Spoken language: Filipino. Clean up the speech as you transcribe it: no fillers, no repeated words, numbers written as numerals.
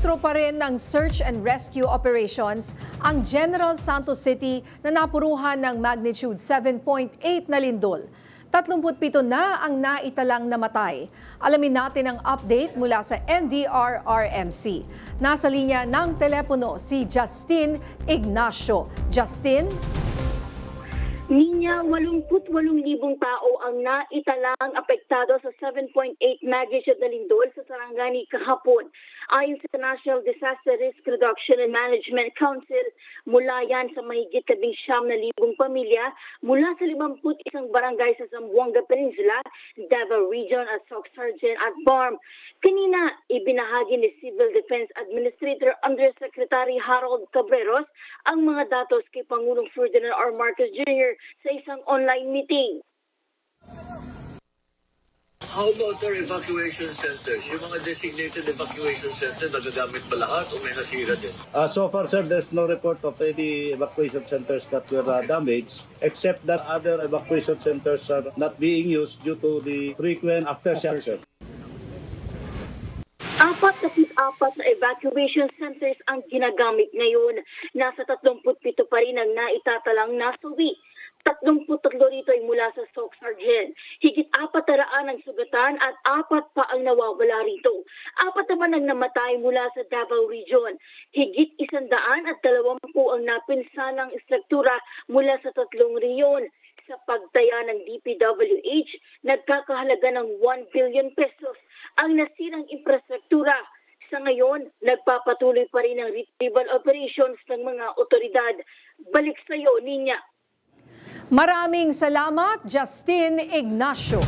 Sentro pa rin ng search and rescue operations ang General Santos City na napuruhan ng magnitude 7.8 na lindol. 37 na ang naitalang namatay. Alamin natin ang update mula sa NDRRMC. Nasa linya ng telepono si Justin Ignacio. Justin? Ninya, 88,000 tao ang naitalang apektado sa 7.8 magnitude na lindol sa Sarangani kahapon. Ayon sa National Disaster Risk Reduction and Management Council, mula yan sa mahigit 19,000 pamilya mula sa 51 barangay sa Zamboanga Peninsula, Davao Region at Soc-Sargent at BARM. Kanina, ibinahagi ni Civil Defense Administrator Undersecretary Harold Cabreros ang mga datos kay Pangulong Ferdinand R. Marcos Jr. sa isang online meeting. How about our evacuation centers? Yung mga designated evacuation center, nagagamit ba lahat o may nasira din? So far, sir, there's no report of any evacuation centers that were damaged, except that other evacuation centers are not being used due to the frequent aftershocks, sir. 44 na evacuation centers ang ginagamit ngayon. Nasa 37 pa rin ang naitatalang nasawi. 33 rito ay mula sa Soc-Sargent. Higit 400 ang sugatan at 4 pa ang nawawala rito. 4 naman ang namatay mula sa Davao Region. Higit 120 ang napinsanang istruktura mula sa 3 reyon. Sa pagtaya ng DPWH, nagkakahalaga ng 1 billion pesos ang nasirang infrastruktura. Sa ngayon, nagpapatuloy pa rin ang retrieval operations ng mga otoridad. Balik sa iyo, Ninya. Maraming salamat, Justin Ignacio.